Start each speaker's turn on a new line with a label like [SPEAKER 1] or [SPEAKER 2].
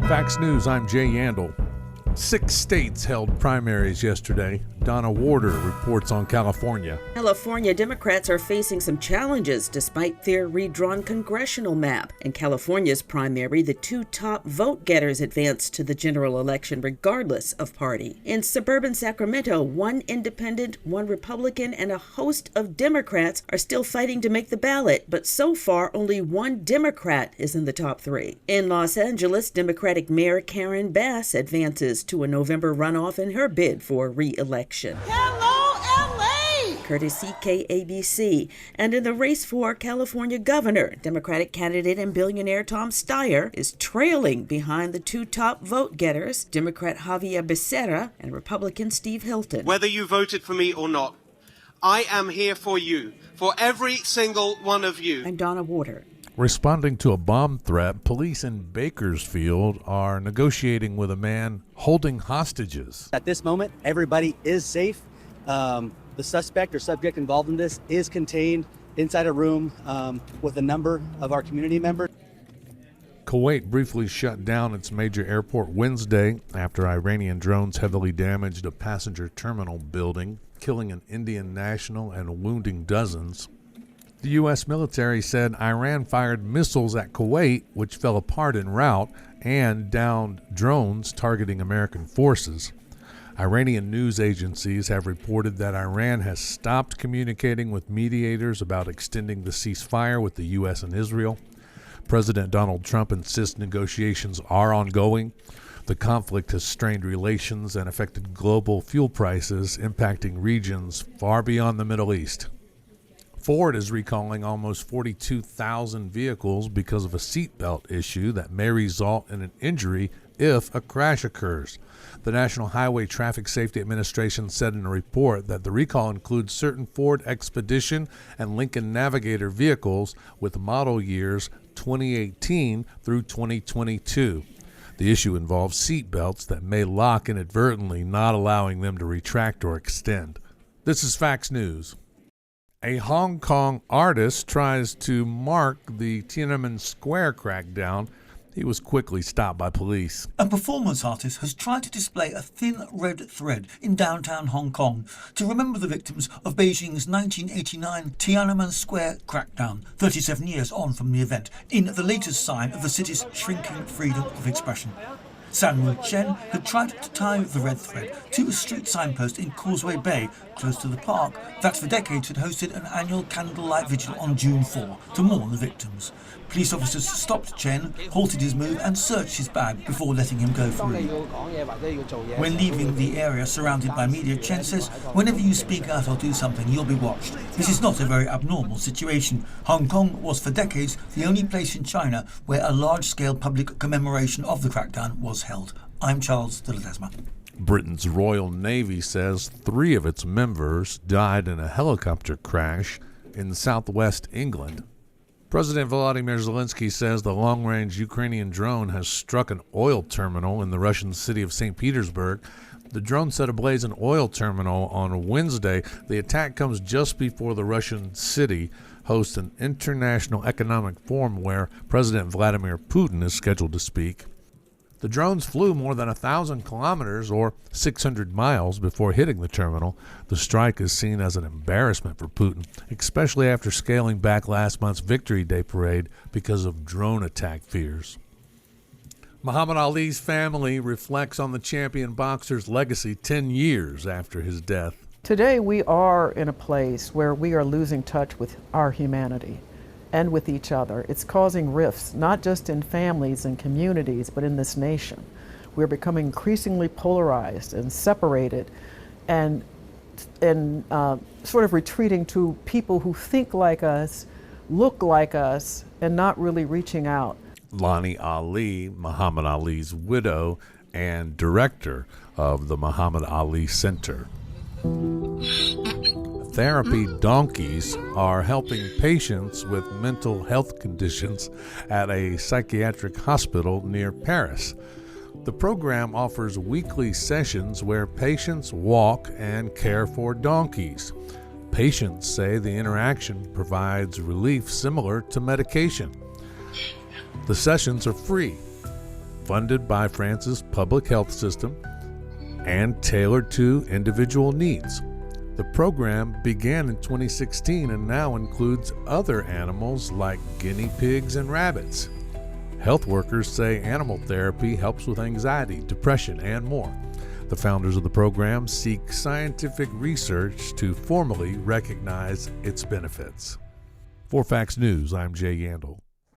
[SPEAKER 1] Fax News, I'm Jay Yandel. 6 states held primaries yesterday. Donna Warder reports on California.
[SPEAKER 2] California Democrats are facing some challenges despite their redrawn congressional map. In California's primary, the 2 top vote getters advanced to the general election regardless of party. In suburban Sacramento, 1 independent, 1 Republican, and a host of Democrats are still fighting to make the ballot, but so far only 1 Democrat is in the top 3. In Los Angeles, Democratic Mayor Karen Bass advances to a November runoff in her bid for re-election.
[SPEAKER 3] Hello, LA!
[SPEAKER 2] Courtesy KABC. And in the race for California governor, Democratic candidate and billionaire Tom Steyer is trailing behind the 2 top vote getters, Democrat Javier Becerra and Republican Steve Hilton.
[SPEAKER 4] Whether you voted for me or not, I am here for you, for every single one of you.
[SPEAKER 2] I'm Donna Warder.
[SPEAKER 1] Responding to a bomb threat, police in Bakersfield are negotiating with a man holding hostages.
[SPEAKER 5] At this moment, everybody is safe. The suspect or subject involved in this is contained inside a room with a number of our community members.
[SPEAKER 1] Kuwait briefly shut down its major airport Wednesday after Iranian drones heavily damaged a passenger terminal building, killing an Indian national and wounding dozens. The U.S. military said Iran fired missiles at Kuwait, which fell apart en route, and downed drones targeting American forces. Iranian news agencies have reported that Iran has stopped communicating with mediators about extending the ceasefire with the U.S. and Israel. President Donald Trump insists negotiations are ongoing. The conflict has strained relations and affected global fuel prices, impacting regions far beyond the Middle East. Ford is recalling almost 42,000 vehicles because of a seatbelt issue that may result in an injury if a crash occurs. The National Highway Traffic Safety Administration said in a report that the recall includes certain Ford Expedition and Lincoln Navigator vehicles with model years 2018 through 2022. The issue involves seatbelts that may lock inadvertently, not allowing them to retract or extend. This is Fax News. A Hong Kong artist tries to mark the Tiananmen Square crackdown. He was quickly stopped by police.
[SPEAKER 6] A performance artist has tried to display a thin red thread in downtown Hong Kong to remember the victims of Beijing's 1989 Tiananmen Square crackdown, 37 years on from the event, in the latest sign of the city's shrinking freedom of expression. Samuel Chen had tried to tie the red thread to a street signpost in Causeway Bay, close to the park, that for decades had hosted an annual candlelight vigil on June 4 to mourn the victims. Police officers stopped Chen, halted his move and searched his bag before letting him go through. When leaving the area surrounded by media, Chen says, "Whenever you speak out or do something, you'll be watched. This is not a very abnormal situation. Hong Kong was for decades the only place in China where a large-scale public commemoration of the crackdown was held." I'm Charles de Ledesma.
[SPEAKER 1] Britain's Royal Navy says 3 of its members died in a helicopter crash in southwest England. President Volodymyr Zelensky says the long-range Ukrainian drone has struck an oil terminal in the Russian city of St. Petersburg. The drone set ablaze an oil terminal on Wednesday. The attack comes just before the Russian city hosts an international economic forum where President Vladimir Putin is scheduled to speak. The drones flew more than 1,000 kilometers or 600 miles before hitting the terminal. The strike is seen as an embarrassment for Putin, especially after scaling back last month's Victory Day parade because of drone attack fears. Muhammad Ali's family reflects on the champion boxer's legacy 10 years after his death.
[SPEAKER 7] Today we are in a place where we are losing touch with our humanity and with each other. It's causing rifts, not just in families and communities, but in this nation. We're becoming increasingly polarized and separated and sort of retreating to people who think like us, look like us, and not really reaching out.
[SPEAKER 1] Lonnie Ali, Muhammad Ali's widow and director of the Muhammad Ali Center. Therapy donkeys are helping patients with mental health conditions at a psychiatric hospital near Paris. The program offers weekly sessions where patients walk and care for donkeys. Patients say the interaction provides relief similar to medication. The sessions are free. funded by France's public health system and tailored to individual needs. The program began in 2016 and now includes other animals like guinea pigs and rabbits. Health workers say animal therapy helps with anxiety, depression, and more. The founders of the program seek scientific research to formally recognize its benefits. For Facts News, I'm Jay Yandel.